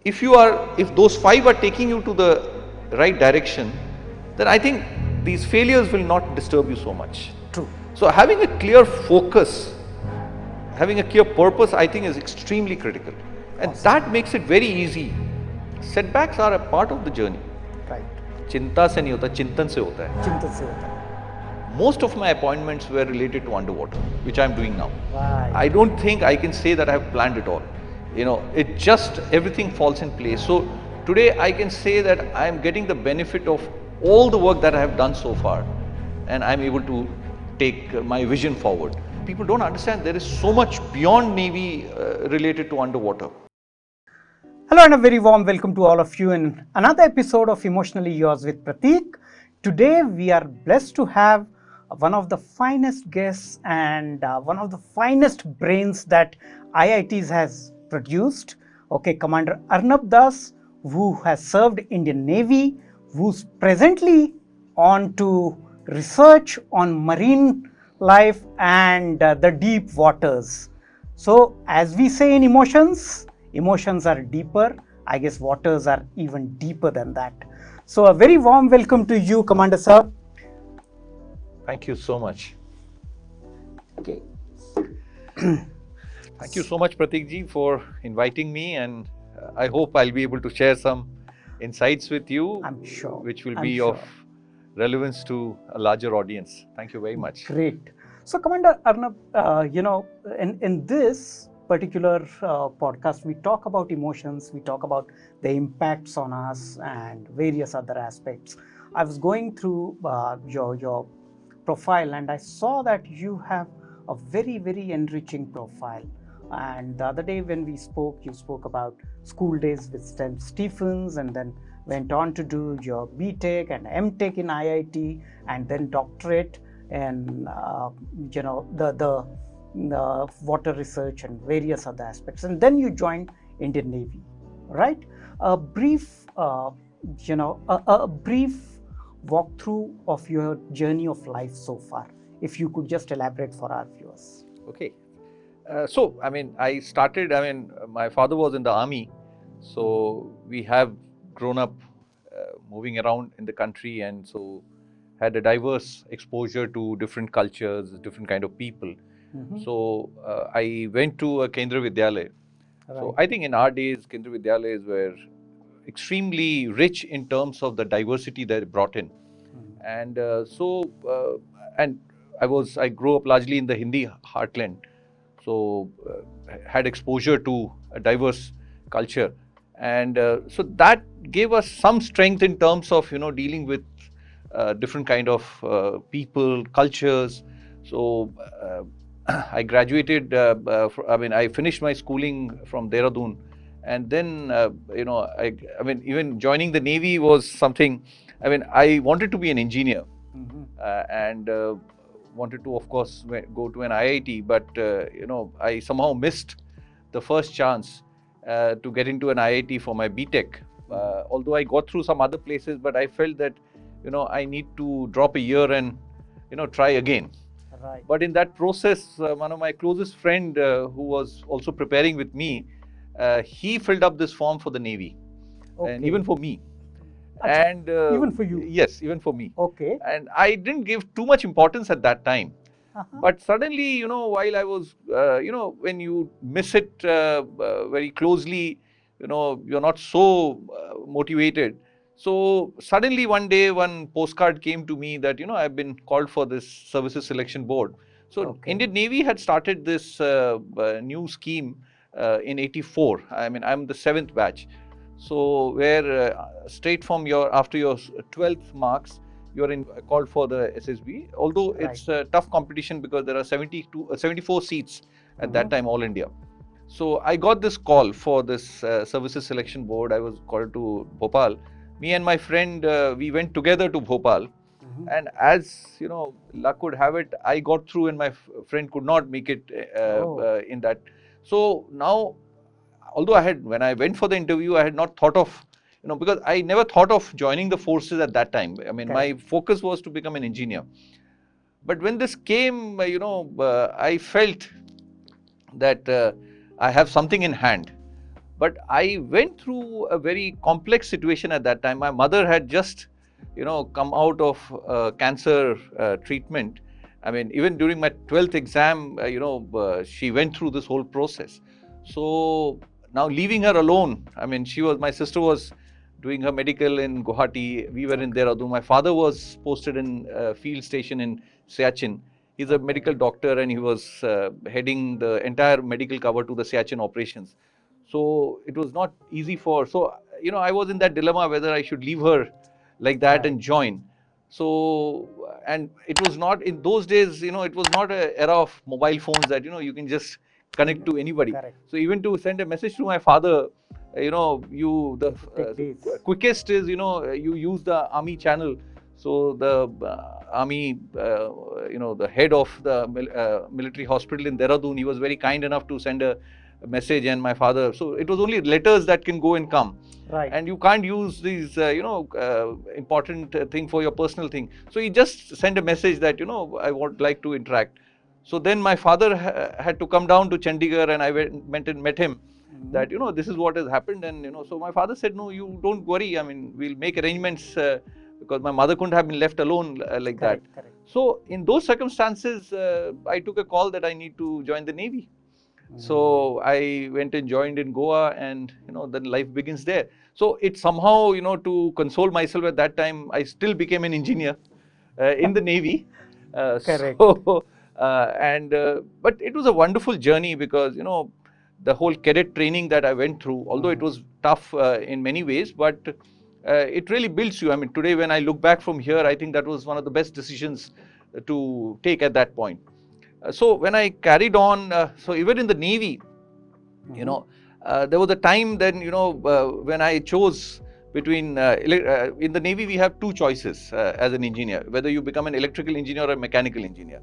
if those 5 are taking you to the right direction, then I think these failures will not disturb you so much. True. So having a clear focus, having a clear purpose, I think is extremely critical. And that makes it very easy. Setbacks are a part of the journey. Right. चिंता से नहीं होता, चिंतन से होता है. चिंतन से होता है. Most of my appointments were related to underwater, which I'm doing now. Right. I don't think I can say that I have planned it all. It just, everything falls in place. So today I can say that I am getting the benefit of all the work that I have done so far, and I'm able to take my vision forward. People don't understand there is so much beyond Navy related to underwater. Hello and a very warm welcome to all of you in another episode of Emotionally Yours with Pratik. Today we are blessed to have one of the finest guests and one of the finest brains that IITs has produced. Okay, Commander Arnab Das, who has served Indian Navy, who's presently on to research on marine life and the deep waters. So as we say in emotions are deeper. I guess waters are even deeper than that. So a very warm welcome to you, Commander Sir. Thank you so much. Okay. Thank you so much, Pratik ji, for inviting me, and I hope I'll be able to share some insights with you. I'm sure. Which will be of relevance to a larger audience. Thank you very much. Great. So, Commander Arnab, in this particular podcast, we talk about emotions, we talk about the impacts on us and various other aspects. I was going through your profile and I saw that you have a very, very enriching profile. And the other day when we spoke, you spoke about school days with St. Stephens and then went on to do your BTech and MTech in IIT and then doctorate in the water research and various other aspects, and then you joined Indian Navy, right? A brief walkthrough of your journey of life so far, if you could just elaborate for our viewers. Okay. My father was in the army, so we have grown up moving around in the country, and so had a diverse exposure to different cultures, different kind of people. Mm-hmm. So I went to a Kendra Vidyalaya. Right. So I think in our days, Kendra Vidyalayas were extremely rich in terms of the diversity that it brought in. Mm-hmm. And I grew up largely in the Hindi heartland. So had exposure to a diverse culture. And so that gave us some strength in terms of, dealing with different kind of people, cultures. So I graduated, I finished my schooling from Dehradun, and then, even joining the Navy was something, I wanted to be an engineer. Mm-hmm. And wanted to, of course, go to an IIT, but, I somehow missed the first chance to get into an IIT for my BTech. Although I got through some other places, but I felt that, I need to drop a year and, try again. Right. But in that process, one of my closest friend who was also preparing with me, he filled up this form for the Navy. Okay. And even for me. And even for you? Yes, even for me. Okay. And I didn't give too much importance at that time. Uh-huh. But suddenly, while I was, when you miss it very closely, you're not so motivated. So suddenly one day, one postcard came to me that, I've been called for this services selection board. So okay. Indian Navy had started this new scheme in 84. I'm the 7th batch. So where straight from after your 12th marks, you're called for the SSB. Although it's a tough competition because there are 74 seats at that time, all India. So I got this call for this services selection board. I was called to Bhopal. Me and my friend, we went together to Bhopal. Mm-hmm. And as, luck would have it, I got through and my friend could not make it in that. So now, although when I went for the interview, I had not thought of, because I never thought of joining the forces at that time. My focus was to become an engineer. But when this came, I felt that I have something in hand. But I went through a very complex situation at that time. My mother had just, come out of cancer treatment. I mean, even during my 12th exam, she went through this whole process. So now leaving her alone, I mean, my sister was doing her medical in Guwahati. We were in Dehradun. My father was posted in a field station in Siachen. He's a medical doctor and he was heading the entire medical cover to the Siachen operations. So it was not easy I was in that dilemma whether I should leave her like that and join. So, and it was not in those days, it was not an era of mobile phones that, you can just connect to anybody. So even to send a message to my father, quickest is, you use the army channel. So the army, the head of the military hospital in Dehradun, he was very kind enough to send a message, and my father. So it was only letters that can go and come. And you can't use these, important thing for your personal thing. So he just sent a message that, I would like to interact. So then my father had to come down to Chandigarh, and I went and met him. That, this is what has happened. And, so my father said, no, you don't worry. I mean, we'll make arrangements because my mother couldn't have been left alone like that. So in those circumstances, I took a call that I need to join the Navy. So I went and joined in Goa, and then life begins there. So it somehow, to console myself at that time, I still became an engineer in the Navy. Correct. But it was a wonderful journey because the whole cadet training that I went through, although it was tough in many ways, but it really builds you. I mean, today when I look back from here, I think that was one of the best decisions to take at that point. So when I carried on, so even in the Navy, there was a time then, when I chose between, in the Navy, we have two choices as an engineer, whether you become an electrical engineer or a mechanical engineer.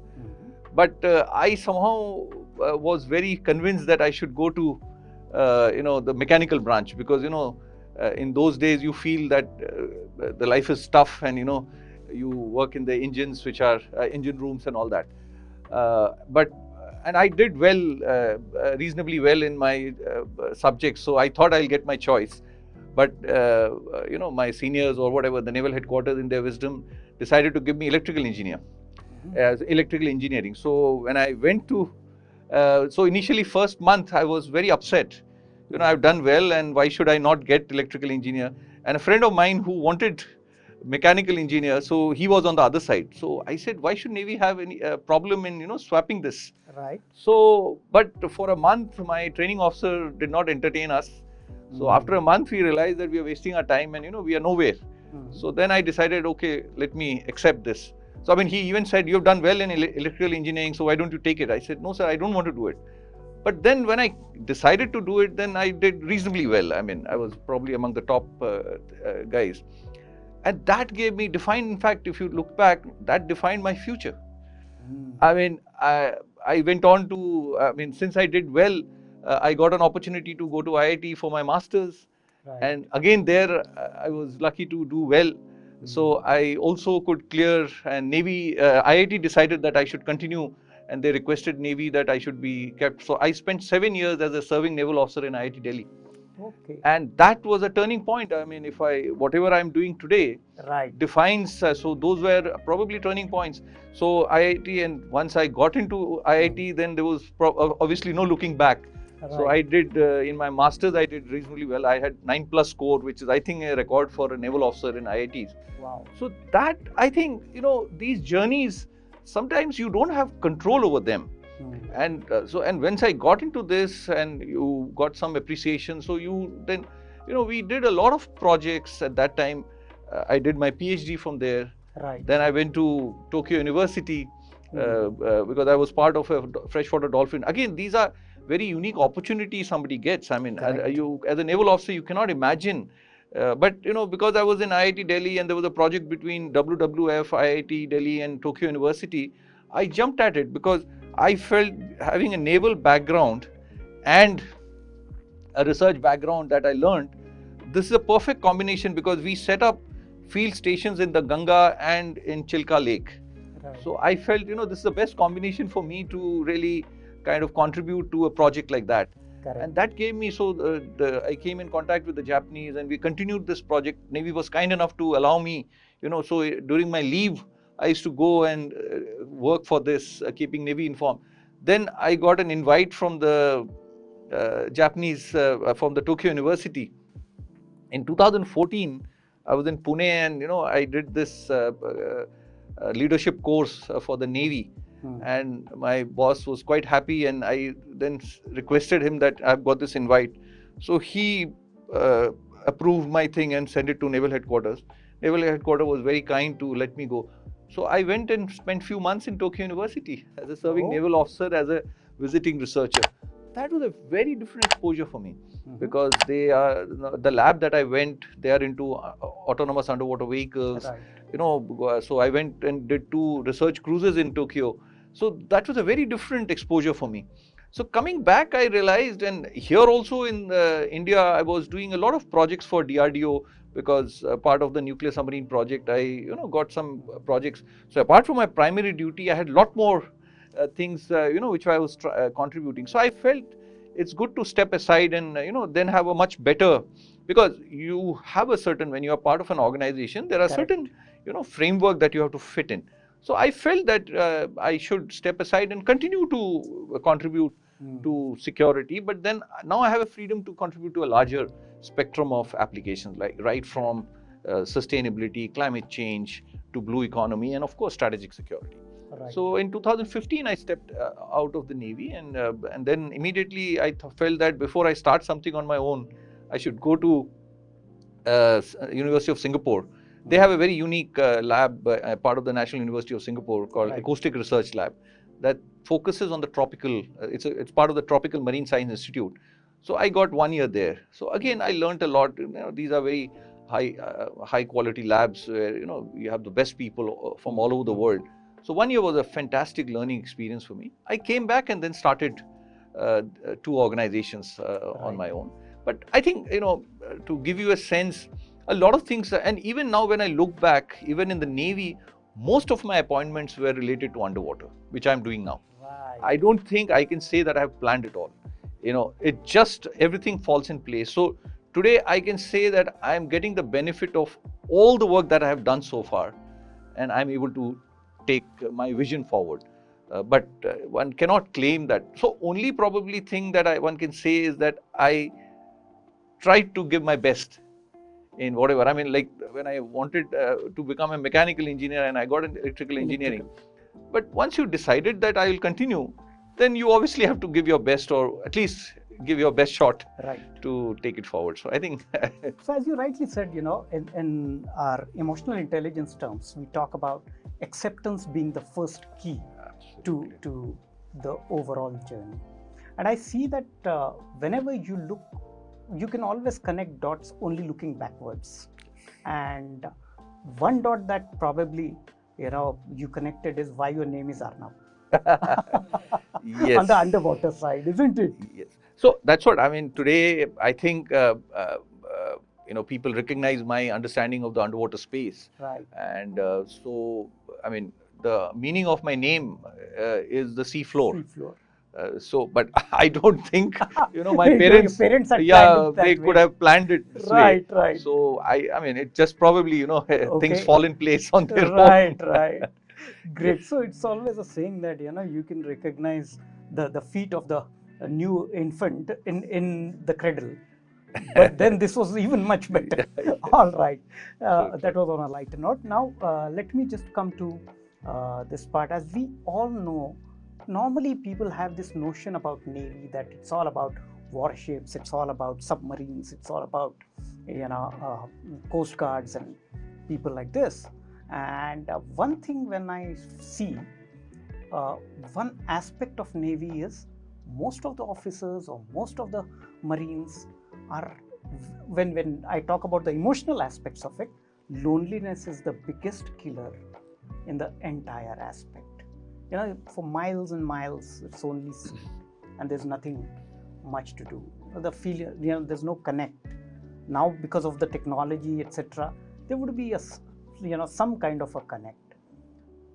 But I somehow was very convinced that I should go to, the mechanical branch because, in those days you feel that the life is tough and, you work in the engines, which are engine rooms and all that. And I did well, reasonably well in my subjects, so I thought I'll get my choice. But, my seniors or whatever, the naval headquarters in their wisdom decided to give me electrical engineer, as electrical engineering. So when I went to, so initially first month I was very upset. I've done well and why should I not get electrical engineer? And a friend of mine who wanted mechanical engineer, so he was on the other side. So I said, why should Navy have any problem in swapping this? So, but for a month my training officer did not entertain us. So after a month we realized that we are wasting our time and we are nowhere. So then I decided, okay, let me accept this. So I mean, he even said, you've done well in electrical engineering, so why don't you take it? I said, no sir, I don't want to do it. But then when I decided to do it, then I did reasonably well. I mean, I was probably among the top guys. And that gave me in fact, if you look back, that defined my future. I mean, I went on to, since I did well, I got an opportunity to go to IIT for my master's. And again, there I was lucky to do well. So I also could clear, and Navy, IIT decided that I should continue, and they requested Navy that I should be kept. So I spent 7 years as a serving naval officer in IIT Delhi. And that was a turning point. I mean, whatever I'm doing today defines, so those were probably turning points. So IIT, and once I got into IIT, then there was obviously no looking back. So I did, in my master's, I did reasonably well. I had 9+ score, which is, I think, a record for a naval officer in IITs. So that, I think, these journeys, sometimes you don't have control over them. And and once I got into this and you got some appreciation, so we did a lot of projects at that time. I did my PhD from there. Then I went to Tokyo University because I was part of a freshwater dolphin. Again, these are very unique opportunities somebody gets. I mean, you as a naval officer, you cannot imagine. But because I was in IIT Delhi and there was a project between WWF, IIT Delhi and Tokyo University, I jumped at it because I felt having a naval background and a research background that I learned, this is a perfect combination because we set up field stations in the Ganga and in Chilka Lake. So I felt, this is the best combination for me to really kind of contribute to a project like that. Correct. And that gave me, I came in contact with the Japanese and we continued this project. Navy was kind enough to allow me, so during my leave, I used to go and work for this, keeping Navy informed. Then I got an invite from the Japanese, from the Tokyo University. In 2014, I was in Pune and, I did this leadership course for the Navy. And my boss was quite happy, and I then requested him that I've got this invite. So he approved my thing and sent it to Naval Headquarters. Naval Headquarters was very kind to let me go. So I went and spent few months in Tokyo University as a serving naval officer, as a visiting researcher. That was a very different exposure for me, because they are, the lab that I went, they are into autonomous underwater vehicles. Right. So I went and did 2 research cruises in Tokyo. So that was a very different exposure for me. So coming back, I realized, and here also in India, I was doing a lot of projects for DRDO, because part of the nuclear submarine project, I got some projects. So apart from my primary duty, I had a lot more things which I was contributing. So I felt it's good to step aside and then have a much better, because you have a certain, when you are part of an organization, there are Correct. certain framework that you have to fit in. So I felt that I should step aside and continue to contribute to security, but then now I have a freedom to contribute to a larger spectrum of applications, like right from sustainability, climate change, to blue economy, and of course strategic security. Right. So in 2015, I stepped out of the Navy, and then immediately I felt that before I start something on my own, I should go to University of Singapore. They have a very unique lab, part of the National University of Singapore, called Acoustic Research Lab, that focuses on the tropical. It's part of the Tropical Marine Science Institute. So I got 1 year there. So again, I learned a lot. These are very high quality labs where you have the best people from all over the world. So 1 year was a fantastic learning experience for me. I came back and then started 2 organizations on my own. But I think, to give you a sense, a lot of things, and even now when I look back, even in the Navy, most of my appointments were related to underwater, which I'm doing now. Right. I don't think I can say that I've planned it all. It just, everything falls in place. So today I can say that I'm getting the benefit of all the work that I have done so far, and I'm able to take my vision forward. But one cannot claim that. So only probably thing that one can say is that I tried to give my best in whatever. I mean, like when I wanted to become a mechanical engineer, and I got an electrical engineering. But once you decided that I will continue, then you obviously have to give your best, or at least give your best shot to take it forward. So I think. So as you rightly said, in our emotional intelligence terms, we talk about acceptance being the first key to the overall journey. And I see that whenever you look, you can always connect dots only looking backwards. And one dot that probably you connected is why your name is Arnab. Yes. On the underwater side, isn't it? Yes. So that's what I mean. Today, I think people recognize my understanding of the underwater space. Right. And so, I mean, the meaning of my name is the sea floor. Sea floor. But I don't think my parents they could have planned it this way. Right. So I mean, it just probably things fall in place on their own. Right. Great. So it's always a saying that you can recognize the feet of the new infant in the cradle. But then this was even much better. All right. That was on a lighter note. Now let me just come to this part. As we all know, normally people have this notion about Navy that it's all about warships, it's all about submarines, it's all about coast guards and people like this. And one thing when I see, one aspect of Navy is most of the officers or most of the Marines are, when I talk about the emotional aspects of it, loneliness is the biggest killer in the entire aspect. For miles and miles, it's only sea, and there's nothing much to do. The feeling, there's no connect. Now, because of the technology, etc., there would be some kind of a connect.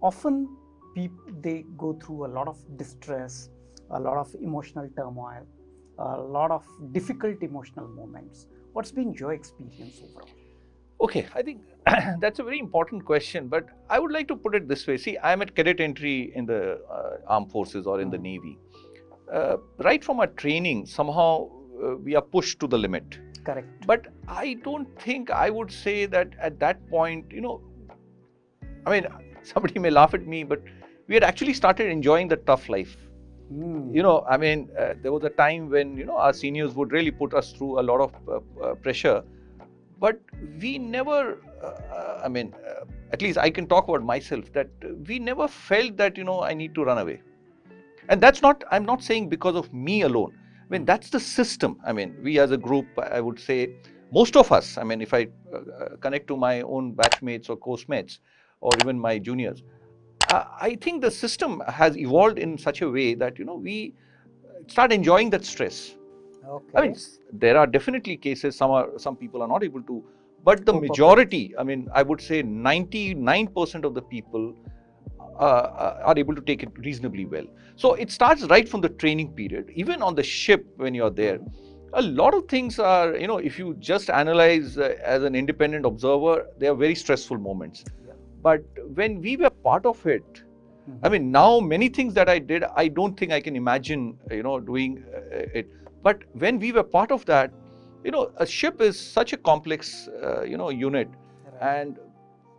Often, people, they go through a lot of distress, a lot of emotional turmoil, a lot of difficult emotional moments. What's been your experience overall? Okay, I think that's a very important question, but I would like to put it this way. See, I'm at cadet entry in the armed forces or in the Navy. Right from our training, somehow we are pushed to the limit. Correct. But I don't think I would say that at that point, I mean, somebody may laugh at me, but we had actually started enjoying the tough life. I mean, there was a time when, our seniors would really put us through a lot of pressure. But we never, at least I can talk about myself, that we never felt that, I need to run away. And I'm not saying because of me alone. I mean, that's the system. I mean, we as a group, I would say, most of us, I mean, if I connect to my own batchmates or course-mates or even my juniors, I think the system has evolved in such a way that, we start enjoying that stress. Okay. I mean, there are definitely cases, some people are not able to, but the majority, I mean, I would say 99% of the people are able to take it reasonably well. So it starts right from the training period. Even on the ship when you're there, a lot of things are, if you just analyze as an independent observer, they are very stressful moments. But when we were part of it, I mean, now many things that I did, I don't think I can imagine, doing it. But when we were part of that, a ship is such a complex, unit, and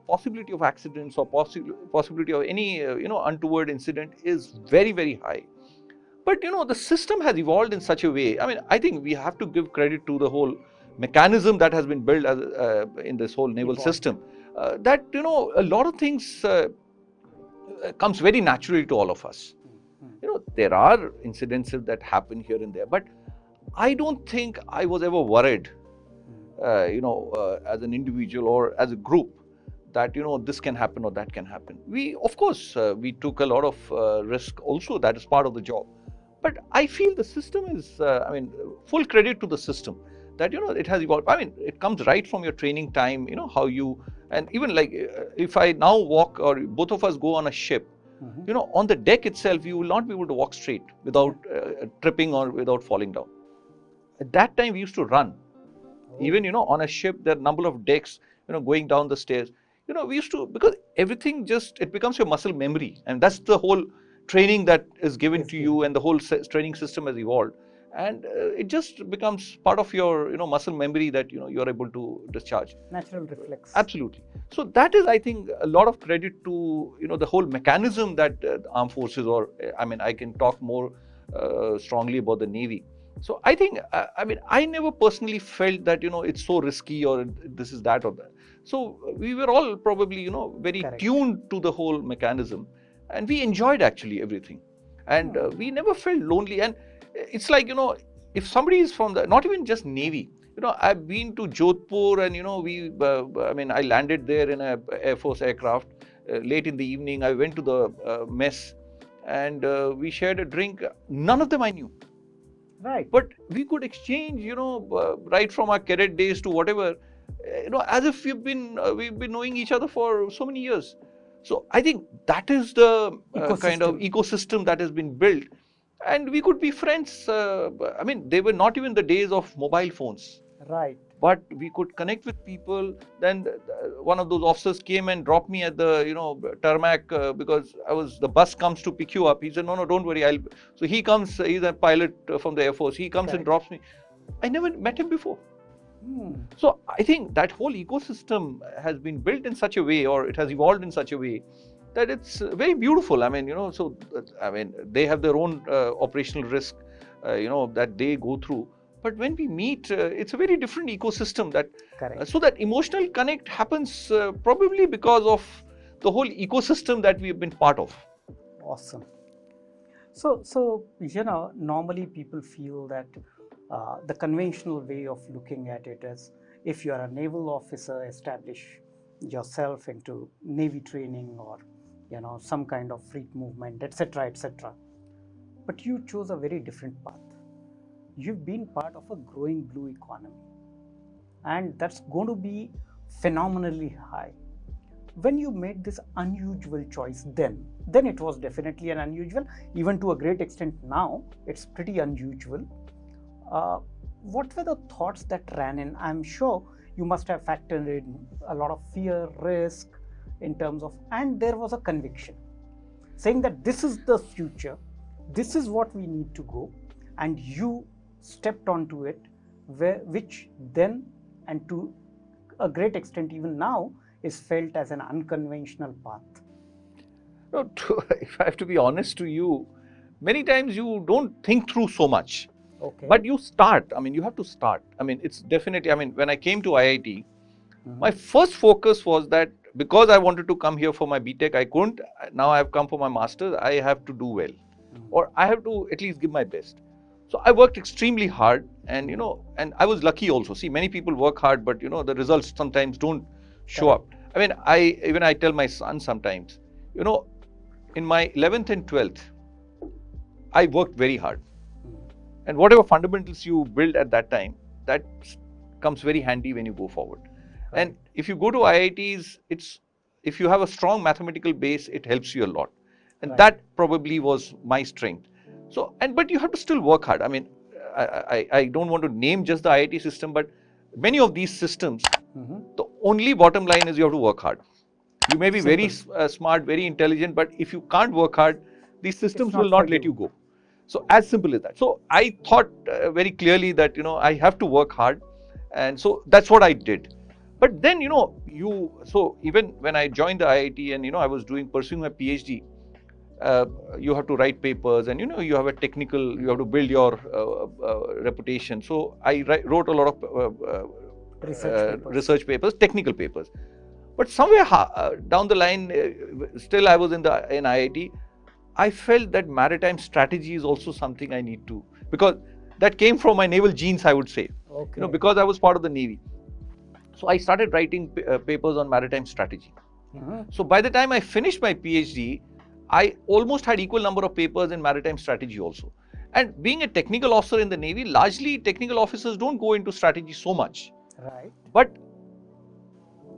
possibility of accidents or possibility of any, untoward incident is very, very high. But, the system has evolved in such a way. I mean, I think we have to give credit to the whole mechanism that has been built in this whole naval system. That, a lot of things comes very naturally to all of us. There are incidences that happen here and there, but I don't think I was ever worried, as an individual or as a group, that this can happen or that can happen. We, of course, we took a lot of risk also. That is part of the job. But I feel the system is, full credit to the system that it has evolved. I mean, it comes right from your training time. How you, and even like if I now walk or both of us go on a ship, on the deck itself, you will not be able to walk straight without tripping or without falling down. At that time, we used to run. Even on a ship, there are a number of decks. Going down the stairs. We used to, because everything it becomes your muscle memory, and that's the whole training that is given to you, and the whole training system has evolved, and it just becomes part of your muscle memory that you're able to discharge. Natural reflex. Absolutely. So that is, I think, a lot of credit to the whole mechanism that the armed forces, or I can talk more strongly about the Navy. So I think, I never personally felt that it's so risky or this is that or that. So we were all probably very tuned to the whole mechanism, and we enjoyed actually everything, and we never felt lonely. And it's like if somebody is from the, not even just Navy, I've been to Jodhpur, and I landed there in a Air Force aircraft late in the evening. I went to the mess, and we shared a drink. None of them I knew. Right. But we could exchange, right from our cadet days to whatever, as if we've been knowing each other for so many years. So I think that is the kind of ecosystem that has been built, and we could be friends. They were not even the days of mobile phones. Right. But we could connect with people. Then one of those officers came and dropped me at the tarmac because the bus comes to pick you up. He said, no, don't worry. So he comes. He's a pilot from the Air Force. He comes and drops me. I never met him before. So I think that whole ecosystem has been built in such a way, or it has evolved in such a way, that it's very beautiful. They have their own operational risk, that they go through. But when we meet, it's a very different ecosystem. So that emotional connect happens probably because of the whole ecosystem that we have been part of. Awesome. So normally people feel that the conventional way of looking at it is, if you are a naval officer, establish yourself into Navy training or some kind of fleet movement, etc., etc. But you chose a very different path. You've been part of a growing blue economy, and that's going to be phenomenally high. When you made this unusual choice, then it was definitely an unusual, even to a great extent now, it's pretty unusual. what were the thoughts that ran in? I'm sure you must have factored in a lot of fear, risk in terms of, and there was a conviction saying that this is the future, this is what we need to go, and you stepped onto it, which then and to a great extent even now is felt as an unconventional path. No, if I have to be honest to you, many times you don't think through so much. Okay. But you start. I mean, you have to start. I mean, it's definitely, I mean, when I came to IIT, my first focus was that because I wanted to come here for my BTech, I couldn't. Now I have come for my master's, I have to do well. Or I have to at least give my best. So I worked extremely hard and, and I was lucky also. See, many people work hard, but, the results sometimes don't show up. I mean, I tell my son sometimes, in my 11th and 12th, I worked very hard. And whatever fundamentals you build at that time, that comes very handy when you go forward. Right. And if you go to IITs, if you have a strong mathematical base, it helps you a lot. And that probably was my strength. So, but you have to still work hard. I mean, I don't want to name just the IIT system, but many of these systems, the only bottom line is you have to work hard. You may be very smart, very intelligent, but if you can't work hard, these systems will not let you go. So as simple as that. So I thought very clearly that, I have to work hard. And so that's what I did. But then, so even when I joined the IIT and, I was pursuing my PhD, you have to write papers and, you have you have to build your reputation. So I wrote a lot of research papers, technical papers. But somewhere down the line, still I was in IIT, I felt that maritime strategy is also something I need to, because that came from my naval genes, I would say, because I was part of the Navy. So I started writing papers on maritime strategy. So by the time I finished my PhD, I almost had equal number of papers in maritime strategy also. And being a technical officer in the Navy, largely technical officers don't go into strategy so much. Right. But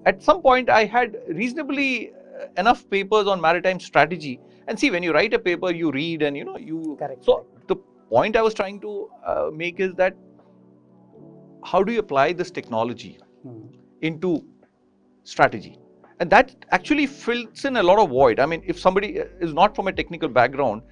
at some point, I had reasonably enough papers on maritime strategy. And see, when you write a paper, you read and, Correct. So the point I was trying to make is that how do you apply this technology into strategy? And that actually fills in a lot of void. I mean, if somebody is not from a technical background,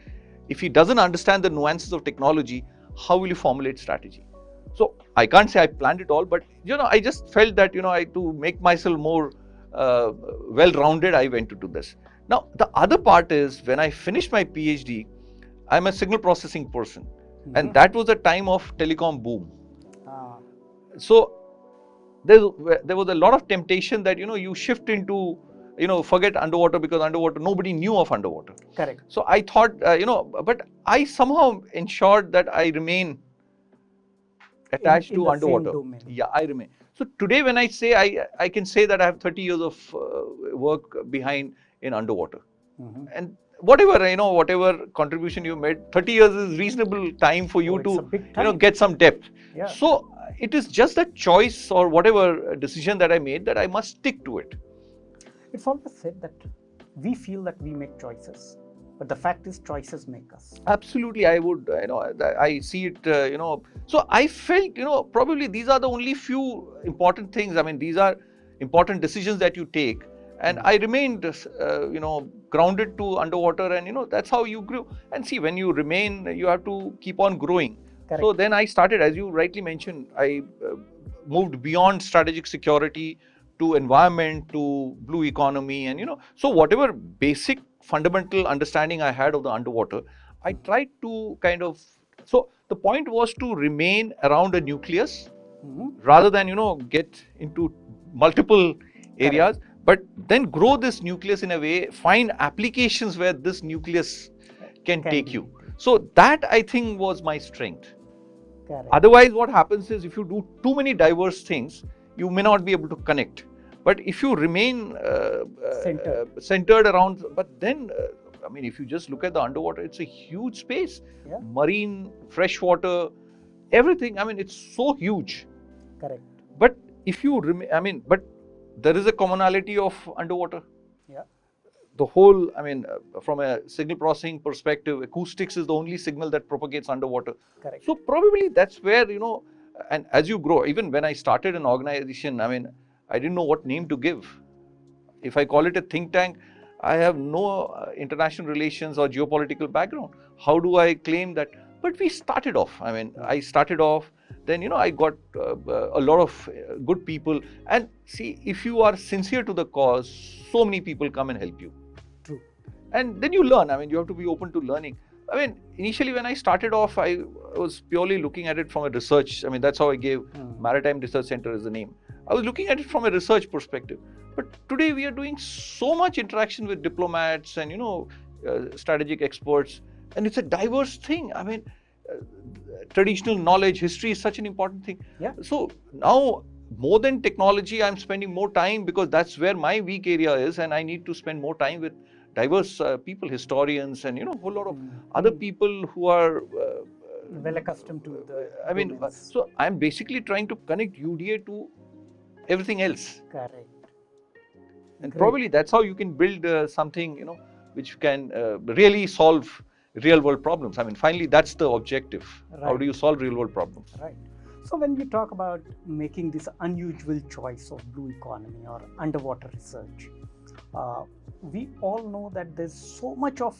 if he doesn't understand the nuances of technology, how will you formulate strategy? So I can't say I planned it all, but I just felt that to make myself more well-rounded, I went to do this. Now the other part is when I finished my PhD, I'm a signal processing person, and that was a time of telecom boom. So there was a lot of temptation that you shift into forget underwater, because underwater nobody knew of underwater. Correct. So I thought but I somehow ensured that I remain attached to underwater. Yeah, I remain. So today when I say I can say that I have 30 years of work behind in underwater. And whatever contribution you made, 30 years is reasonable time for you to get some depth. Yeah. So it is just a choice or whatever decision that I made that I must stick to it. It's always said that we feel that we make choices, but the fact is choices make us. Absolutely, I would, I see it, So I felt, probably these are the only few important things. I mean, these are important decisions that you take. And I remained, grounded to underwater, and, that's how you grew. And see, when you remain, you have to keep on growing. Correct. So then I started, as you rightly mentioned, I moved beyond strategic security to environment, to blue economy, and, so whatever basic fundamental understanding I had of the underwater, I tried to so the point was to remain around a nucleus rather than, get into multiple areas. Correct. But then grow this nucleus in a way, find applications where this nucleus can take you. So that I think was my strength. Correct. Otherwise, what happens is if you do too many diverse things, you may not be able to connect. But if you remain centered around, but then, I mean, if you just look at the underwater, it's a huge space. Yeah. Marine, freshwater, everything. I mean, it's so huge. Correct. But if you remain, but there is a commonality of underwater. Yeah. the whole, from a signal processing perspective, acoustics is the only signal that propagates underwater. Correct. So probably that's where, and as you grow, even when I started an organization, I didn't know what name to give. If I call it a think tank, I have no international relations or geopolitical background. How do I claim that? But we started off. I started off, then, I got a lot of good people. And see, if you are sincere to the cause, so many people come and help you. True. And then you learn. You have to be open to learning. Initially when I started off, I was purely looking at it from a research. That's how I gave Maritime Research Center as the name. I was looking at it from a research perspective. But today we are doing so much interaction with diplomats and, strategic experts. And it's a diverse thing. Traditional knowledge, history is such an important thing. Yeah. So now, more than technology, I'm spending more time because that's where my weak area is, and I need to spend more time with diverse people, historians, and a whole lot of other people who are well accustomed to the so I'm basically trying to connect UDA to everything else. Correct. And Great. probably that's how you can build something, which can really solve real world problems. Finally, that's the objective. Right. How do you solve real world problems? Right. So when we talk about making this unusual choice of blue economy or underwater research, we all know that there's so much of,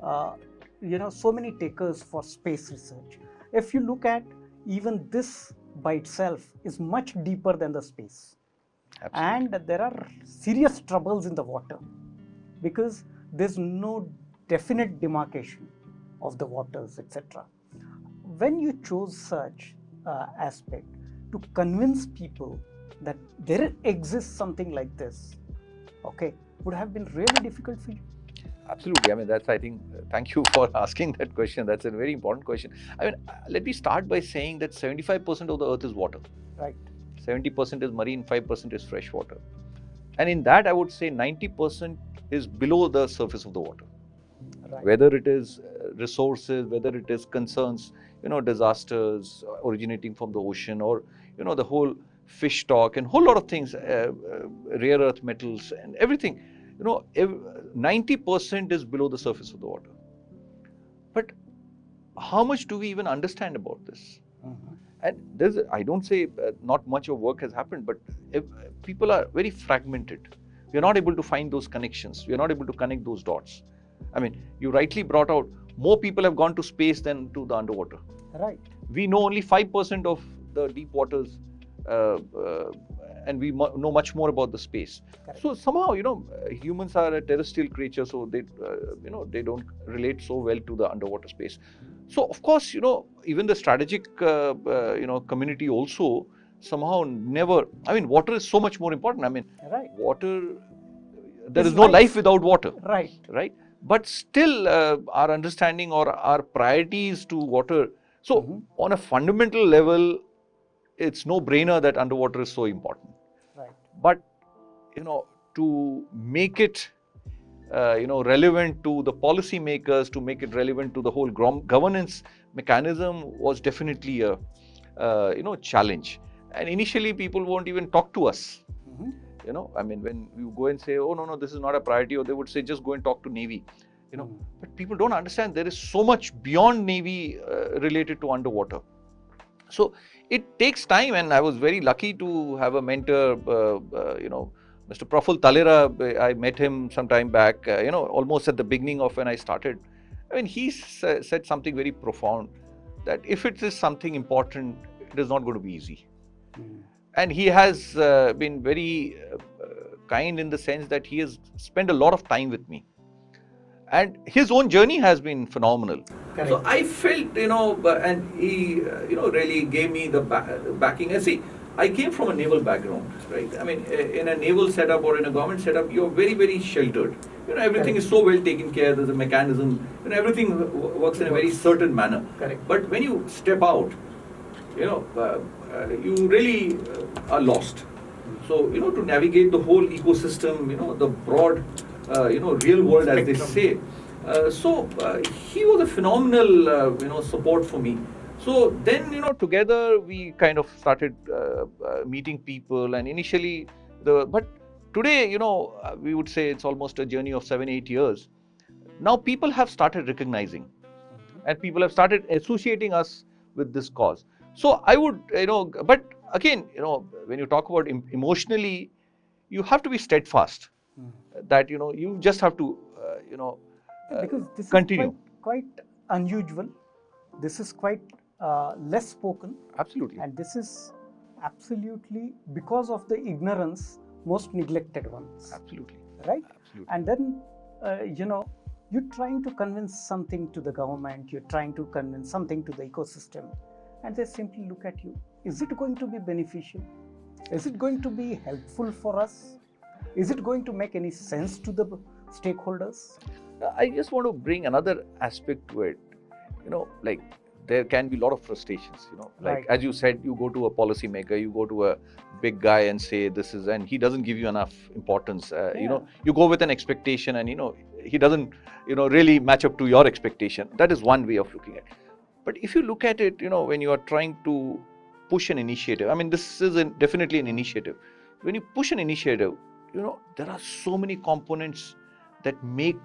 so many takers for space research. If you look at even this by itself is much deeper than the space. Absolutely. And there are serious troubles in the water because there's no definite demarcation of the waters, etc. When you chose such aspect to convince people that there exists something like this, would have been really difficult for you? Absolutely. That's, I think, thank you for asking that question. That's a very important question. Let me start by saying that 75% of the earth is water. Right. 70% is marine, 5% is fresh water. And in that, I would say 90% is below the surface of the water. Right. Whether it is resources, whether it is concerns, disasters originating from the ocean, or, the whole fish stock and whole lot of things, rare earth metals and everything. 90% is below the surface of the water. But how much do we even understand about this? And I don't say not much of work has happened, but people are very fragmented. We are not able to find those connections. We are not able to connect those dots. You rightly brought out, more people have gone to space than to the underwater. Right. We know only 5% of the deep waters, and we know much more about the space. Correct. So somehow, humans are a terrestrial creature, so they, they don't relate so well to the underwater space. So of course, even the strategic, community also somehow never. Water is so much more important. Right. Water. There is no life without water. Right. Right. But still, our understanding or our priorities to water. So on a fundamental level, it's no brainer that underwater is so important. Right. But, to make it, relevant to the policymakers, to make it relevant to the whole governance mechanism was definitely a, challenge. And initially, people won't even talk to us. When you go and say, oh, no, this is not a priority, or they would say, just go and talk to Navy. But people don't understand there is so much beyond Navy related to underwater. So it takes time, and I was very lucky to have a mentor, Mr. Praful Talera. I met him some time back, almost at the beginning of when I started. He said something very profound, that if it is something important, it is not going to be easy. And he has been very kind in the sense that he has spent a lot of time with me. And his own journey has been phenomenal. Correct. So I felt, and he, really gave me the backing. And see, I came from a naval background, right? In a naval setup or in a government setup, you're very, very sheltered. Everything Correct. is so well taken care. There's a mechanism. Everything works in a very certain manner. Correct. But when you step out, you really are lost. So, to navigate the whole ecosystem, the broad, real world, as they say. So he was a phenomenal, support for me. So then, together we kind of started meeting people, and initially, but today, we would say it's almost a journey of 7-8 years. Now people have started recognizing, and people have started associating us with this cause. So I would, but again, when you talk about emotionally, you have to be steadfast. That you just have to, because this continue. is quite unusual. This is quite less spoken. Absolutely. And this is absolutely because of the ignorance, most neglected ones. Absolutely. Right? Absolutely. And then, you're trying to convince something to the government, you're trying to convince something to the ecosystem, and they simply look at you. Is it going to be beneficial? Is it going to be helpful for us? Is it going to make any sense to the stakeholders? I just want to bring another aspect to it. Like there can be a lot of frustrations, like Right. as you said, you go to a policymaker, you go to a big guy and say this is, and he doesn't give you enough importance. You go with an expectation, and he doesn't really match up to your expectation. That is one way of looking at it. But if you look at it, when you are trying to push an initiative, I mean, this is definitely an initiative. When you push an initiative, there are so many components that make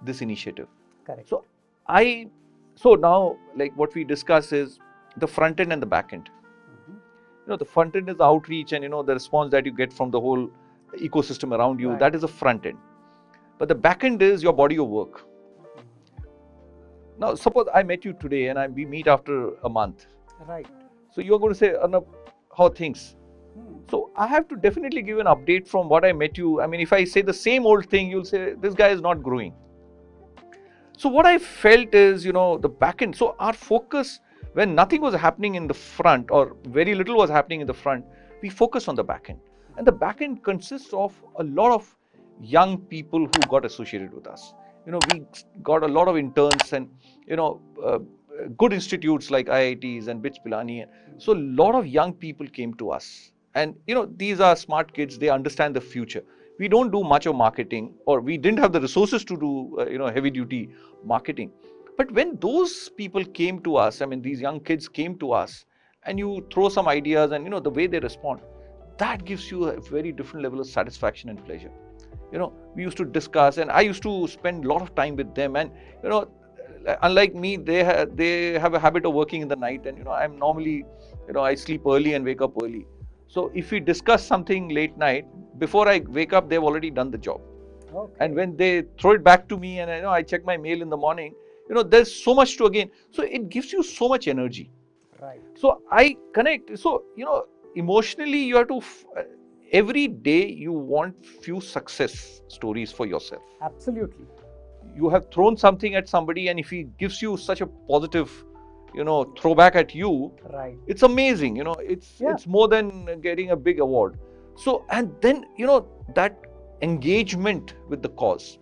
this initiative. Correct. So now, like what we discuss is the front end and the back end. The front end is outreach and the response that you get from the whole ecosystem around you. Right. That is the front end. But the back end is your body of work. Now, suppose I met you today and we meet after a month. Right. So you're going to say, Arnab, how are things? So I have to definitely give an update from what I met you. I mean, if I say the same old thing, you'll say this guy is not growing. So what I felt is, the back end. So our focus, when nothing was happening in the front or very little was happening in the front, we focus on the back end. And the back end consists of a lot of young people who got associated with us. We got a lot of interns and, good institutes like IITs and BITS Pilani. So a lot of young people came to us. And, these are smart kids. They understand the future. We don't do much of marketing, or we didn't have the resources to do, heavy duty marketing. But when those people came to us, I mean, these young kids came to us, and you throw some ideas and, the way they respond, that gives you a very different level of satisfaction and pleasure. We used to discuss, and I used to spend a lot of time with them. And, unlike me, they have a habit of working in the night. And, I'm normally, I sleep early and wake up early. So if we discuss something late night, before I wake up, they've already done the job. Okay. And when they throw it back to me and I check my mail in the morning, there's so much to again. So it gives you so much energy. Right. So I connect. So, emotionally, you have to, every day you want few success stories for yourself. Absolutely. You have thrown something at somebody, and if he gives you such a positive throwback at you, right, it's amazing. It's more than getting a big award. So, and then that engagement with the cause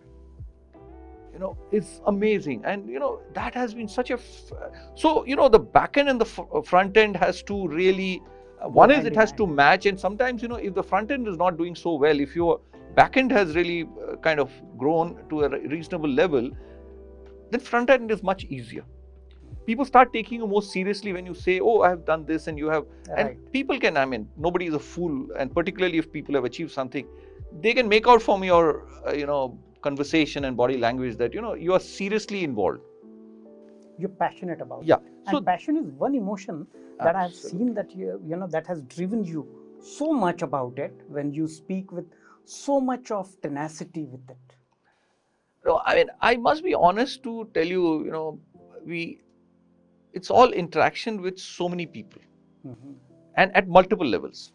is amazing. And that has been such a so the back end and the front end has to really one is it has to match. And sometimes if the front end is not doing so well, if your back end has really kind of grown to a reasonable level, then front end is much easier. People start taking you more seriously when you say, oh, I have done this, and you have, right. And people can, I mean, nobody is a fool, and particularly if people have achieved something, they can make out from your, conversation and body language that, you are seriously involved. You're passionate about it. So, and passion is one emotion that I have seen that, that has driven you so much about it when you speak with so much of tenacity with it. No, I mean, I must be honest to tell you, it's all interaction with so many people and at multiple levels.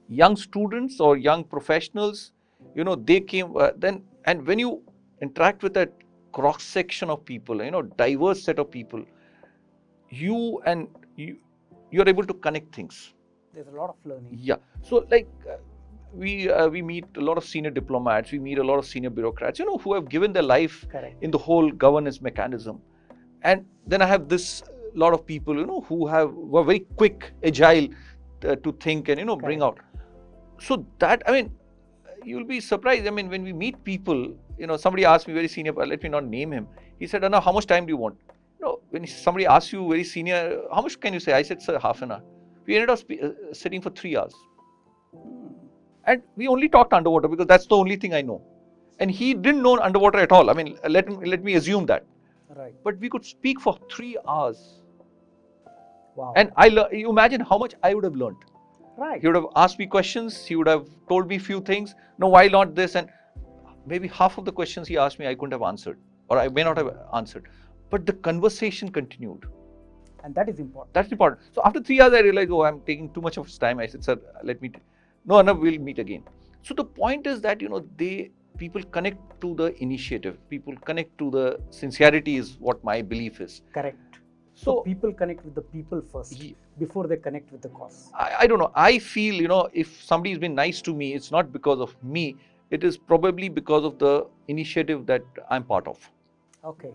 Young students or young professionals, they came then, and when you interact with a cross section of people, diverse set of people, you're able to connect things. There's a lot of learning. Yeah. So like we meet a lot of senior diplomats, we meet a lot of senior bureaucrats, who have given their life in the whole governance mechanism. And then I have this lot of people, who were very quick, agile to think and, bring out. So that, I mean, you'll be surprised. I mean, when we meet people, somebody asked me, very senior, let me not name him. He said, Anna, how much time do you want? When somebody asks you very senior, how much can you say? I said, sir, half an hour. We ended up sitting for 3 hours. And we only talked underwater because that's the only thing I know. And he didn't know underwater at all. I mean, let me assume that. Right. But we could speak for 3 hours. Wow. And you imagine how much I would have learned. Right. He would have asked me questions. He would have told me few things. No, why not this? And maybe half of the questions he asked me, I couldn't have answered, or I may not have answered. But the conversation continued. And that is important. That's important. So after 3 hours, I realized, oh, I'm taking too much of his time. I said, sir, let me. No, Arnab, we'll meet again. So the point is that, people connect to the initiative. People connect to the sincerity is what my belief is. Correct. So people connect with the people first before they connect with the cause. I don't know. I feel, if somebody's been nice to me, it's not because of me. It is probably because of the initiative that I'm part of. Okay.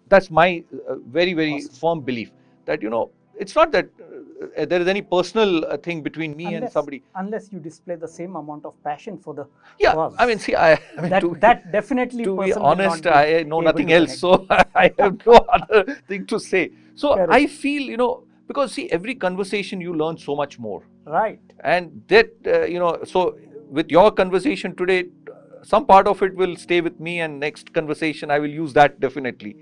That's my very, very awesome. firm belief that, it's not that there is any personal thing between me and somebody. Unless you display the same amount of passion for the cause. I mean, see, that definitely. To be honest, I know nothing else, so I have no other thing to say. So correct. I feel, because see, every conversation you learn so much more. Right. And that, so with your conversation today, some part of it will stay with me, and next conversation I will use that definitely.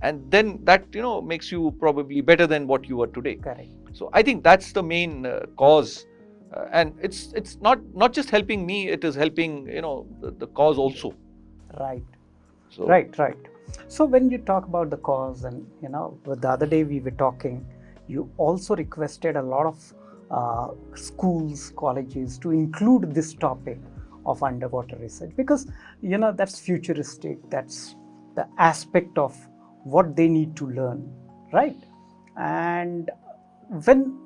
And then that, makes you probably better than what you are today. Correct. So I think that's the main cause. And it's not just helping me, it is helping, the cause also. Right. So, right. So when you talk about the cause, and, the other day we were talking, you also requested a lot of schools, colleges to include this topic of underwater research, because, that's futuristic, that's the aspect of what they need to learn, right? And when,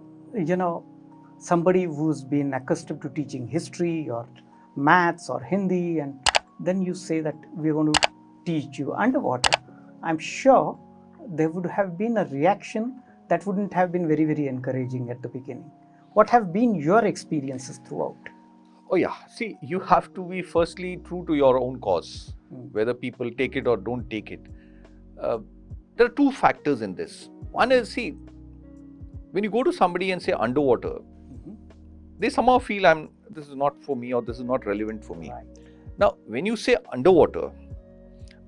somebody who's been accustomed to teaching history or maths or Hindi, and then you say that we're going to teach you underwater, I'm sure there would have been a reaction that wouldn't have been very, very encouraging at the beginning. What have been your experiences throughout? Oh yeah, see, you have to be firstly true to your own cause, whether people take it or don't take it. There are two factors in this. One is, see, when you go to somebody and say underwater, they somehow feel this is not for me, or this is not relevant for me. Right. Now, when you say underwater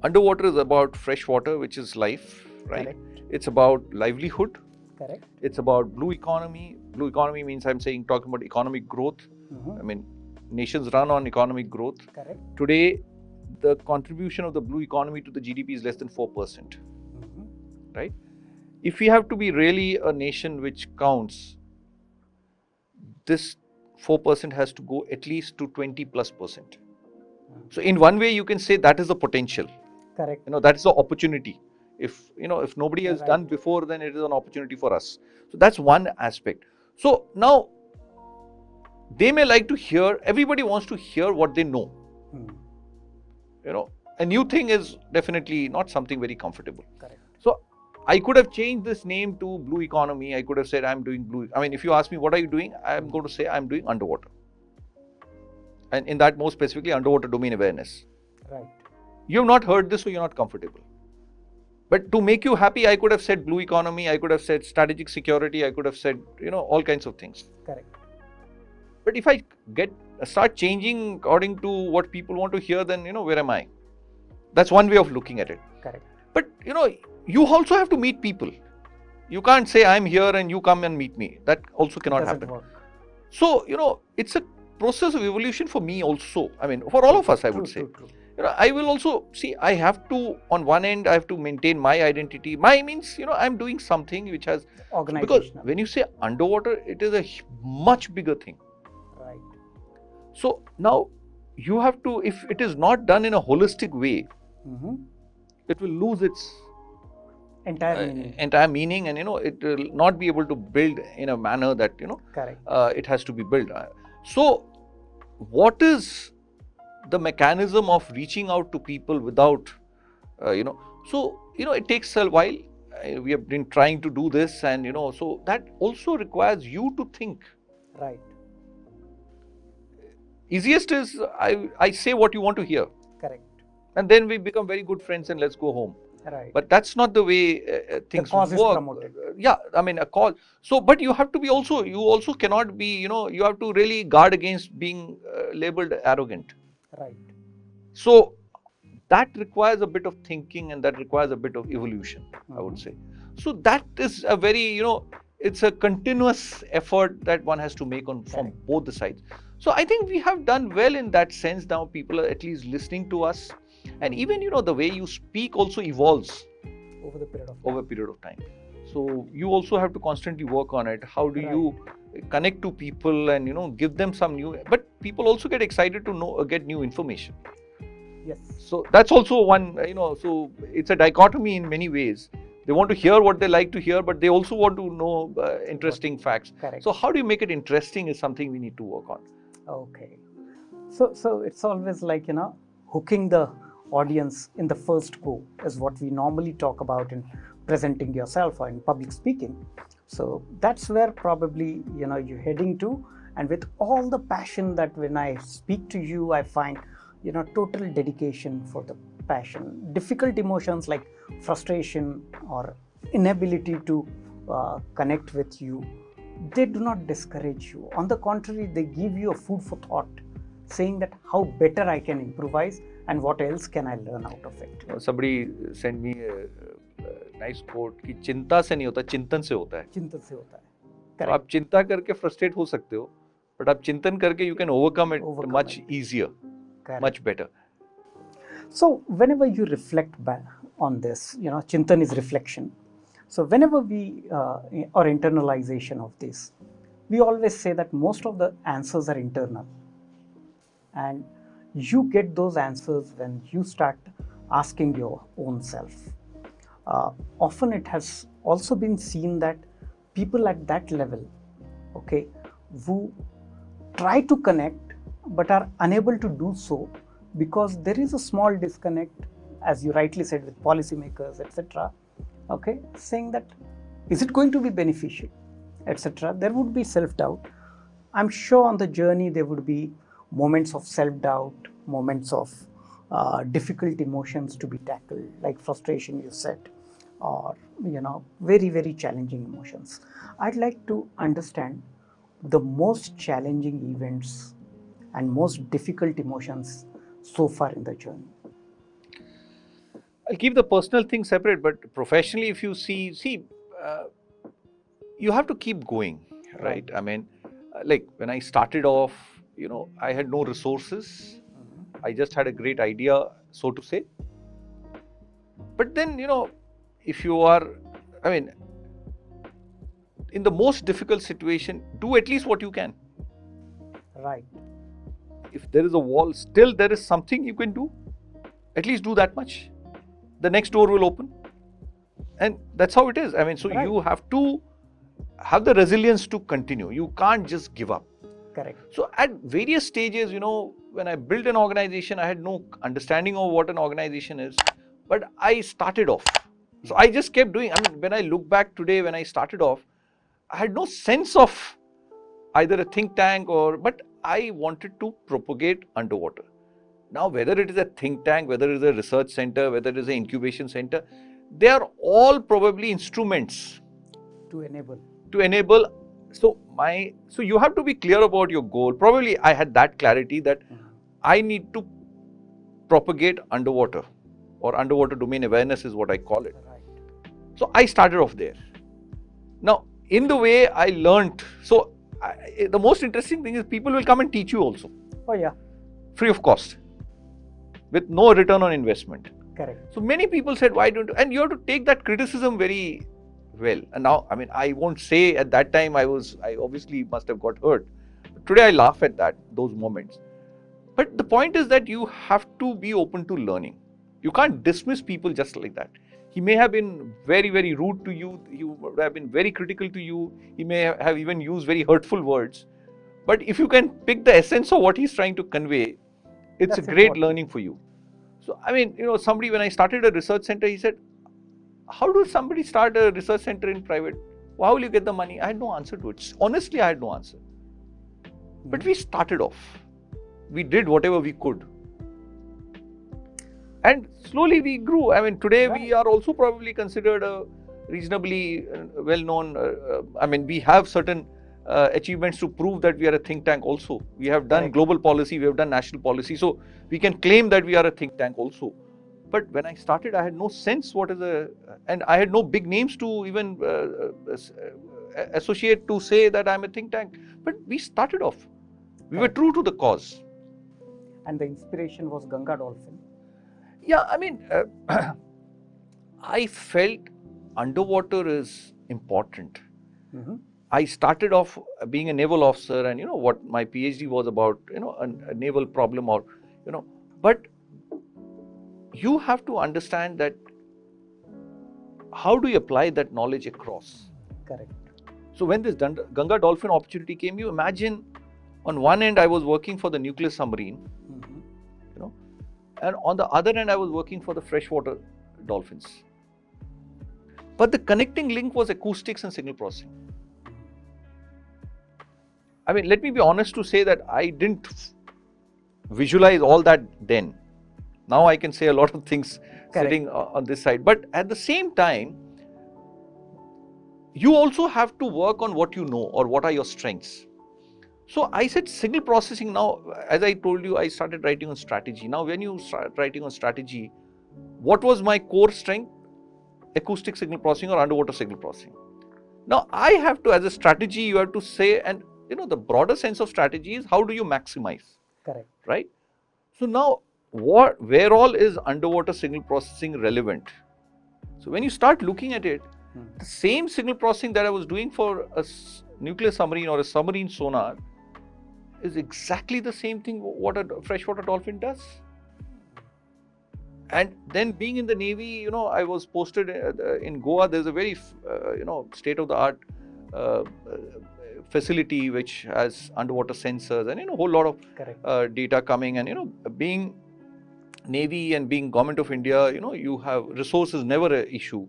is about fresh water, which is life, right? Correct. It's about livelihood. Correct. It's about blue economy. Blue economy means talking about economic growth. I mean, nations run on economic growth. Correct. Today, the contribution of the blue economy to the GDP is less than 4%. Right? If we have to be really a nation which counts, this 4% has to go at least to 20+%. So in one way, you can say that is the potential. Correct. That is the opportunity. If nobody has done before, then it is an opportunity for us. So that's one aspect. So now, they may like to hear, everybody wants to hear what they know. A new thing is definitely not something very comfortable. Correct. So I could have changed this name to blue economy. I could have said I'm doing blue. I mean, if you ask me what are you doing, I'm going to say I'm doing underwater. And in that, more specifically, underwater domain awareness. Right. You have not heard this, so you're not comfortable. But to make you happy, I could have said blue economy. I could have said strategic security. I could have said, all kinds of things. Correct. But if I start changing according to what people want to hear, then, where am I? That's one way of looking at it. Correct. But, you also have to meet people. You can't say I'm here and you come and meet me. That also cannot happen. Work. So, it's a process of evolution for me also. I mean, for all of us, I would say. True. I will also see, I have to, on one end, I have to maintain my identity. My means, I'm doing something which has, because when you say underwater, it is a much bigger thing. Right. So now you have to, if it is not done in a holistic way, it will lose its entire meaning, and it will not be able to build in a manner that Correct. It has to be built. So what is the mechanism of reaching out to people without so it takes a while. We have been trying to do this, and so that also requires you to think. Right. Easiest is I say what you want to hear. Correct. And then we become very good friends and let's go home. Right. But that's not the way things the cause work. is promoted. Yeah, I mean a cause. So, but you have to be also, you also cannot be, you have to really guard against being labeled arrogant. Right. So that requires a bit of thinking, and that requires a bit of evolution, I would say. So that is a very, it's a continuous effort that one has to make from both the sides. So I think we have done well in that sense. Now people are at least listening to us, and even the way you speak also evolves over the period of time. over a period of time. So you also have to constantly work on it. How do you connect to people and give them some new, but people also get excited to get new information. Yes. So that's also one, so it's a dichotomy in many ways. They want to hear what they like to hear, but they also want to know interesting facts. Correct. So how do you make it interesting is something we need to work on. Okay. So it's always like, hooking the audience in the first go is what we normally talk about in presenting yourself or in public speaking. So that's where probably, you're heading to. And with all the passion that when I speak to you, I find, total dedication for the passion. Difficult emotions like frustration or inability to connect with you, they do not discourage you. On the contrary, they give you a food for thought, saying that how better I can improvise and what else can I learn out of it. Somebody sent me a nice quote कि चिंता से नहीं होता, चिंतन से होता है. चिंतन से होता है. तो आप चिंता करके फ्रस्ट्रेट हो सकते हो, but आप चिंतन करके you can overcome it much easier, much better. So whenever you reflect back on this, Chintan is reflection. So whenever we, or internalization of this, we always say that most of the answers are internal. And you get those answers when you start asking your own self. Often it has also been seen that people at that level, okay, who try to connect but are unable to do so because there is a small disconnect, as you rightly said, with policymakers, etc. Okay, saying that is it going to be beneficial, etc. There would be self-doubt. I'm sure on the journey there would be moments of self-doubt, moments of difficult emotions to be tackled, like frustration, you said, or very, very challenging emotions. I'd like to understand the most challenging events and most difficult emotions so far in the journey. I'll keep the personal thing separate, but professionally, if you see, you have to keep going, right? I mean, like when I started off, I had no resources. I just had a great idea, so to say. But then, if you are, in the most difficult situation, do at least what you can. Right. If there is a wall, still there is something you can do. At least do that much. The next door will open. And that's how it is. So you have to have the resilience to continue. You can't just give up. Correct. So at various stages, when I built an organization, I had no understanding of what an organization is, but I started off. So I just kept doing. When I look back today, when I started off, I had no sense of either a think tank but I wanted to propagate underwater. Now, whether it is a think tank, whether it is a research center, whether it is an incubation center, they are all probably instruments to enable. So you have to be clear about your goal. Probably I had that clarity that I need to propagate underwater, or underwater domain awareness is what I call it. Right. So I started off there. Now, in the way I learnt, the most interesting thing is people will come and teach you also. Oh yeah. Free of cost, with no return on investment. Correct. So many people said, why don't you? And you have to take that criticism very well. And now, I won't say at that time I obviously must have got hurt. But today I laugh at those moments. But the point is that you have to be open to learning. You can't dismiss people just like that. He may have been very, very rude to you. He would have been very critical to you. He may have even used very hurtful words. But if you can pick the essence of what he's trying to convey, it's a great learning for you. So, somebody, when I started a research center, he said, how does somebody start a research center in private? How will you get the money? I had no answer to it. Honestly, I had no answer. But we started off. We did whatever we could. And slowly we grew. I mean, today Right. we are also probably considered a reasonably well-known. I mean, we have certain achievements to prove that we are a think tank also. We have done Correct. global policy, we have done national policy. So we can claim that we are a think tank also. But when I started, I had no sense what is and I had no big names to even associate to say that I'm a think tank. But we started off. We were Correct. true to the cause. And the inspiration was Ganga dolphin. Yeah, I mean, I felt underwater is important. Mm-hmm. I started off being a naval officer, and what my PhD was about, a naval problem, or but you have to understand that how do you apply that knowledge across. Correct. So when this Ganga dolphin opportunity came, you imagine on one end I was working for the nuclear submarine, Mm-hmm. and on the other end I was working for the freshwater dolphins. But the connecting link was acoustics and signal processing. I mean, let me be honest to say that I didn't visualize all that then. Now I can say a lot of things sitting on this side. But at the same time, you also have to work on what you know or what are your strengths. So I said signal processing. Now, as I told you, I started writing on strategy. Now, when you start writing on strategy, what was my core strength? Acoustic signal processing or underwater signal processing. Now, I have to, as a strategy, you have to say, and the broader sense of strategy is how do you maximize? Correct. Right? So now, where all is underwater signal processing relevant? So when you start looking at it, the same signal processing that I was doing for a nuclear submarine or a submarine sonar is exactly the same thing what a freshwater dolphin does. And then being in the Navy, I was posted in Goa. There's a very, state-of-the-art facility which has underwater sensors and a whole lot of data coming. And being Navy and being Government of India, you have resources never an issue.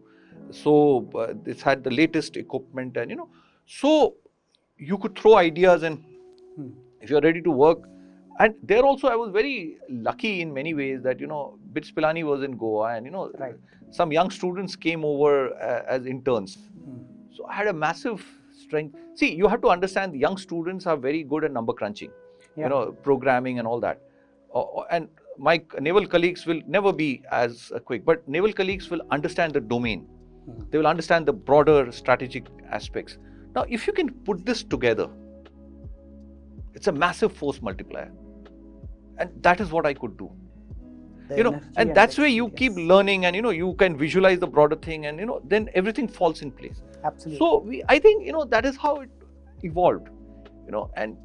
So this had the latest equipment, and so you could throw ideas, and if you're ready to work. And there also I was very lucky in many ways that BITS Pilani was in Goa, and some young students came over as interns. So I had a massive strength. See, you have to understand the young students are very good at number crunching, programming and all that. And my naval colleagues will never be as quick, but naval colleagues will understand the domain. They will understand the broader strategic aspects. Now, if you can put this together, it's a massive force multiplier. And that is what I could do. And that's where you keep learning, and you can visualize the broader thing, and then everything falls in place. Absolutely. So I think that is how it evolved. And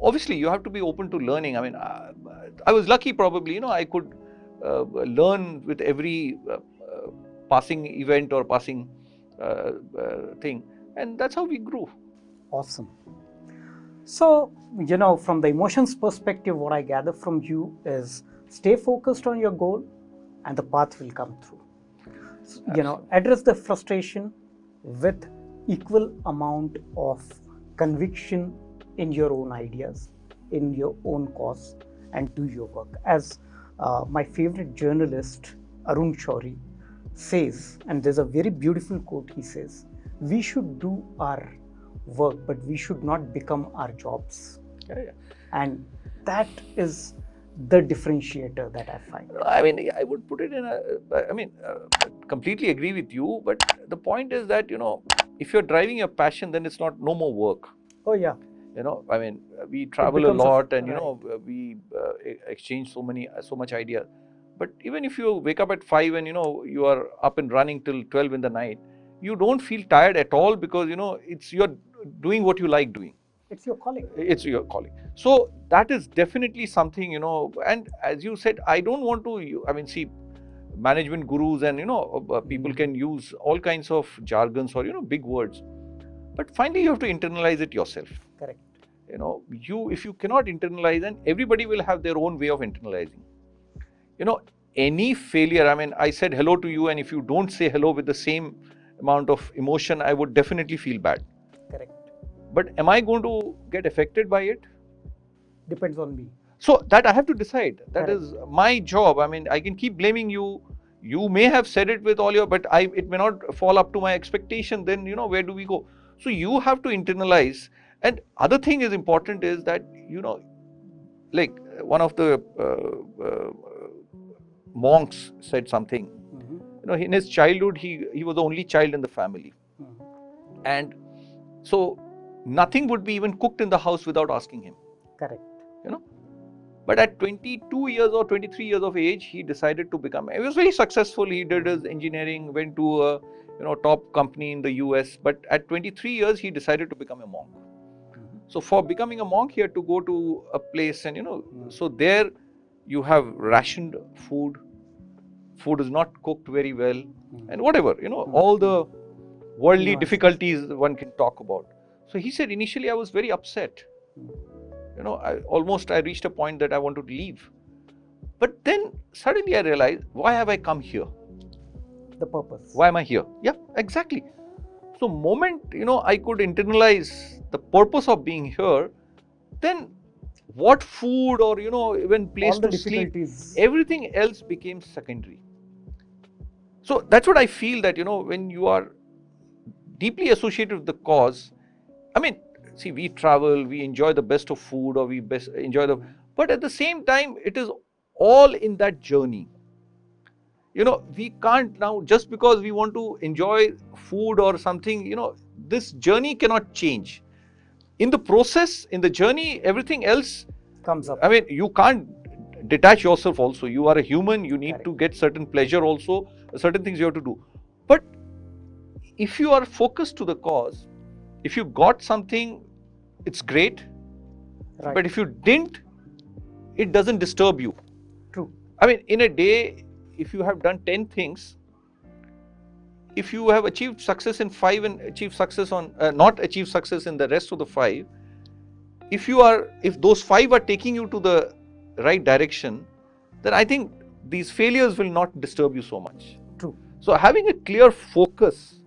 obviously you have to be open to learning. I mean, I was lucky probably. I could learn with every passing event or passing thing, and that's how we grew. Awesome. So, from the emotions perspective, what I gather from you is stay focused on your goal and the path will come through. So, address the frustration with equal amount of conviction in your own ideas, in your own cause, and do your work. As my favorite journalist, Arun Shourie, says, and there's a very beautiful quote he says, we should do our work, but we should not become our jobs. And that is the differentiator that I find. I mean, I would put it in completely agree with you, but the point is that, if you're driving your passion, then it's not no more work. Oh, yeah. I mean, we travel a lot, and, we exchange so much idea. But even if you wake up at 5 and, you are up and running till 12 in the night, you don't feel tired at all because, you're doing what you like doing. It's your calling. It's your calling. So that is definitely something, and as you said, I don't want to, see, management gurus and, people can use all kinds of jargons or, big words. But finally, you have to internalize it yourself. Correct. If you cannot internalize, then everybody will have their own way of internalizing. Any failure, I said hello to you, and if you don't say hello with the same amount of emotion, I would definitely feel bad. Correct. But am I going to get affected by it? Depends on me. So that I have to decide. That Correct. is my job. I mean, I can keep blaming you. You may have said it with all your, but it may not fall up to my expectation. Then, where do we go? So you have to internalize. And other thing is important is that, like one of the monks said something. In his childhood, he was the only child in the family. And so nothing would be even cooked in the house without asking him. Correct. But at 22 years or 23 years of age, he decided to become, he was very successful. He did his engineering, went to a top company in the US. But at 23 years, he decided to become a monk. So for becoming a monk, he had to go to a place and, so there you have rationed food. Food is not cooked very well and whatever, all the worldly difficulties one can talk about. So he said, initially I was very upset. I reached a point that I wanted to leave. But then suddenly I realized, why have I come here? The purpose. Why am I here? Yeah, exactly. So moment, I could internalize the purpose of being here, then what food or, even place to sleep, everything else became secondary. So that's what I feel that, when you are deeply associated with the cause, I mean, see, we travel, we enjoy the best of food, or we enjoy but at the same time, it is all in that journey. We can't now, just because we want to enjoy food or something, this journey cannot change. In the process, in the journey, everything else comes up. I mean, you can't detach yourself also. You are a human, you need to get certain pleasure also, certain things you have to do. But if you are focused to the cause, if you got something, it's great. Right. But if you didn't, it doesn't disturb you. True. I mean, in a day, if you have done 10 things, if you have achieved success in 5 and achieved success on, not achieved success in the rest of the 5, if those 5 are taking you to the right direction, then I think these failures will not disturb you so much. True. So having a clear focus,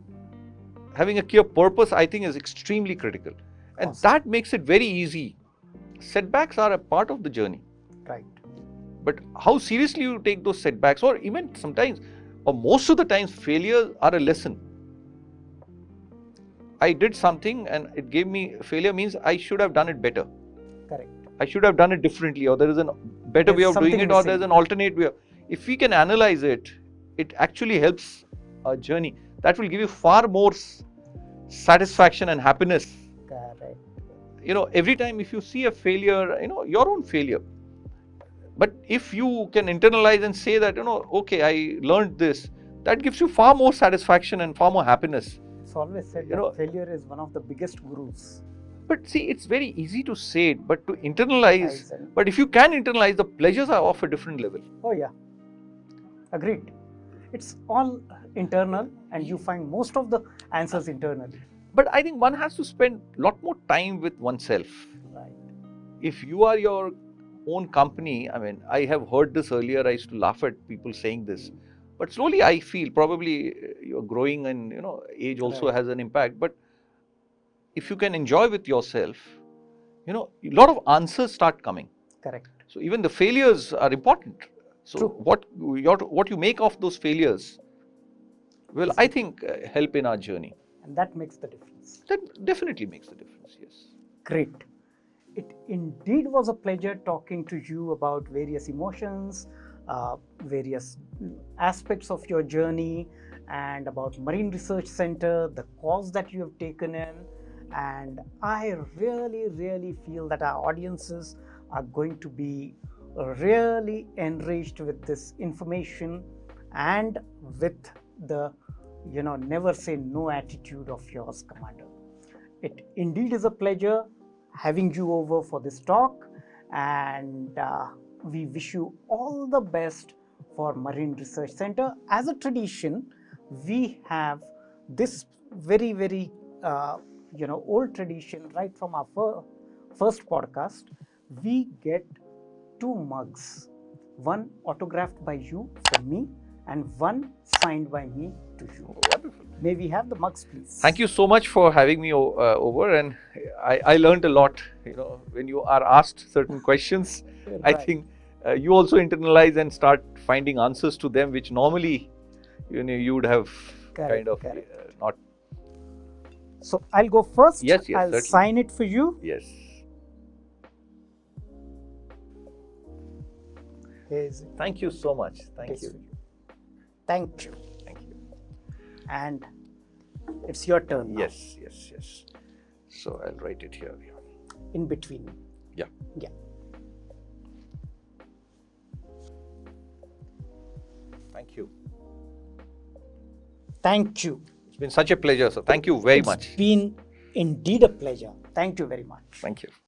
having a clear purpose, I think is extremely critical. And that makes it very easy. Setbacks are a part of the journey. Right. But how seriously you take those setbacks, or even sometimes, or most of the times, failures are a lesson. I did something and it gave me, failure means I should have done it better. Correct. I should have done it differently, or there is a better way of doing it, or there's an alternate way. If we can analyze it, it actually helps our journey. That will give you far more satisfaction and happiness. Correct. Every time if you see a failure, your own failure. But if you can internalize and say that, okay, I learned this, that gives you far more satisfaction and far more happiness. It's always said that failure is one of the biggest gurus. But see, it's very easy to say it, but to internalize, but if you can internalize, the pleasures are of a different level. Oh yeah, agreed. It's all internal and you find most of the answers internally. But I think one has to spend a lot more time with oneself. Right. If you are your own company, I mean, I have heard this earlier, I used to laugh at people saying this. But slowly I feel, probably you're growing and, age also has an impact. But if you can enjoy with yourself, a lot of answers start coming. Correct. So even the failures are important. So True. what you make of those failures will, I think, help in our journey. And that makes the difference. That definitely makes the difference, yes. Great. It indeed was a pleasure talking to you about various emotions, various aspects of your journey, and about Marine Research Center, the cause that you have taken in. And I really, really feel that our audiences are going to be really enriched with this information and with the, never say no attitude of yours, Commander. It indeed is a pleasure having you over for this talk, and we wish you all the best for Marine Research Center. As a tradition, we have this very, very old tradition right from our first podcast. We get 2 mugs, one autographed by you for me and one signed by me to you. Wonderful. May we have the mugs, please? Thank you so much for having me over, and I learned a lot. When you are asked certain questions, I Right. think you also internalize and start finding answers to them, which normally you would have kind of not. So I'll go first. Yes, yes, I'll certainly. sign it for you. Yes. Is Thank you so much. Thank Yes. you. Thank you. Thank you. And it's your turn now. Yes, yes, yes. So I'll write it here. In between. Yeah. Yeah. Thank you. Thank you. It's been such a pleasure. So thank you very much. It's been indeed a pleasure. Thank you very much. Thank you.